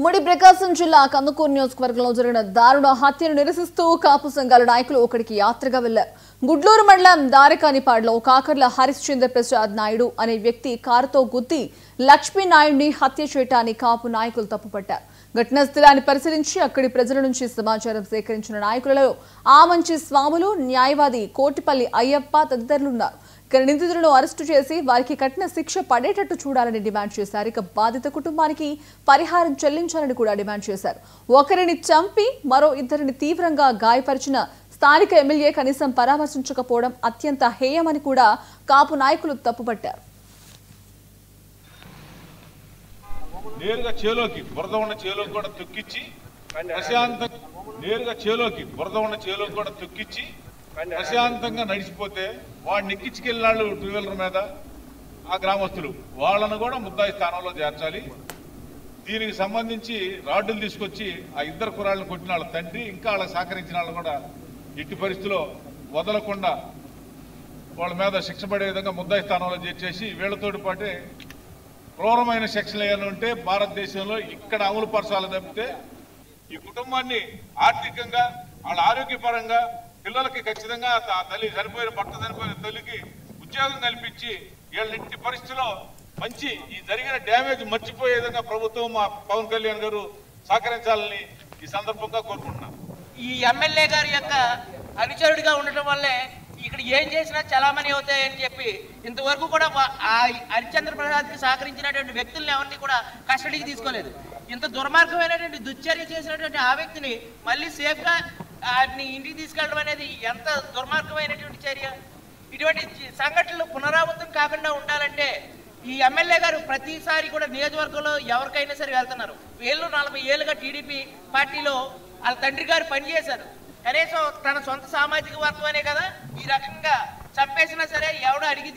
ముడి ప్రకాశం జిల్లా కందుకూరు నియోజకవర్గంలో జరిగిన దారుణ హత్యను నిరసిస్తూ కాపు సంఘాల నాయకులు ఒకటికి యాత్రగా వెళ్లారు. గుడ్లూరు మండలం దారకానిపాడులో కాకర్ల హరిశ్చంద్ర ప్రసాద్ నాయుడు అనే వ్యక్తి కారుతో గుద్ది లక్ష్మీ నాయుడిని హత్య చేయటాన్ని కాపు నాయకులు తప్పుపట్టారు. ఘటనా స్థలాన్ని పరిశీలించి అక్కడి ప్రజల నుంచి సమాచారం సేకరించిన నాయకులలో ఆమంచి స్వాములు, న్యాయవాది కోటిపల్లి అయ్యప్ప తదితరులున్నారు. నిందితులను అరెస్టు చేసి వారికి కఠిన శిక్ష పడేటట్టు చూడాలని డిమాండ్ చేశారు. ఇక బాధిత కుటుంబానికి పరిహారం చెల్లించాలని కూడా డిమాండ్ చేశారు. ఒకరిని చంపి మరో ఇద్దరిని తీవ్రంగా గాయపరిచిన స్థానిక ఎమ్మెల్యే కనీసం పరామర్శించకపోవడం అత్యంత హేయమని కూడా కాపు నాయకులు తప్పుపట్టారు. నేరుగా చేలోకి బురద ఉన్న చేలోకి కూడా తొక్కిచ్చి ప్రశాంతంగా నడిచిపోతే వాడిని ఎక్కించుకెళ్ళినాళ్ళు టూ వీలర్ మీద ఆ గ్రామస్తులు వాళ్ళను కూడా ముద్దాయి స్థానంలో చేర్చాలి. దీనికి సంబంధించి రాడ్డులు తీసుకొచ్చి ఆ ఇద్దరు కుర్రాళ్ళని కొట్టిన వాళ్ళ తండ్రి ఇంకా వాళ్ళకి సహకరించిన వాళ్ళు కూడా ఎట్టి పరిస్థితిలో వదలకుండా వాళ్ళ మీద శిక్ష పడే విధంగా ముద్దాయి స్థానంలో చేర్చేసి వీళ్ళతోటి పాటే క్రూరమైన శిక్షలు ఏమైనా ఉంటే భారతదేశంలో ఇక్కడ అమలు పరచాలని తప్పితే ఈ కుటుంబాన్ని ఆర్థికంగా వాళ్ళ ఆరోగ్యపరంగా పిల్లలకి ఖచ్చితంగా తల్లి చనిపోయిన భర్త చనిపోయిన తల్లికి ఉద్యోగం కల్పించి వీళ్ళ పరిస్థితిలో మంచి ఈ జరిగిన డ్యామేజ్ మర్చిపోయే విధంగా ప్రభుత్వం మా పవన్ కళ్యాణ్ గారు సహకరించాలని ఈ సందర్భంగా కోరుకుంటున్నాం. ఈ ఎమ్మెల్యే గారి యొక్క అనుచరుడిగా ఉండటం వల్లే ఇక్కడ ఏం చేసినా చలామణి అవుతాయని చెప్పి ఇంతవరకు కూడా హరిశ్చంద్ర ప్రసాద్కి సహకరించినటువంటి వ్యక్తులను ఎవరిని కూడా కస్టడీకి తీసుకోలేదు. ఇంత దుర్మార్గమైనటువంటి దుశ్చర్య చేసినటువంటి ఆ వ్యక్తిని మళ్ళీ సేఫ్గా ఇంటికి తీసుకెళ్ళడం అనేది ఎంత దుర్మార్గమైనటువంటి చర్య. ఇటువంటి సంఘటనలు పునరావృతం కాకుండా ఉండాలంటే ఈ ఎమ్మెల్యే గారు ప్రతిసారి కూడా నియోజకవర్గంలో ఎవరికైనా సరే వెళ్తున్నారు. 40 ఏళ్ళుగా టీడీపీ పార్టీలో వాళ్ళ తండ్రి గారు పనిచేశారు. కనీసం తన సొంత సామాజిక వర్గం అనే కదా ఈ రకంగా చంపేసినా సరే ఎవడో అడిగి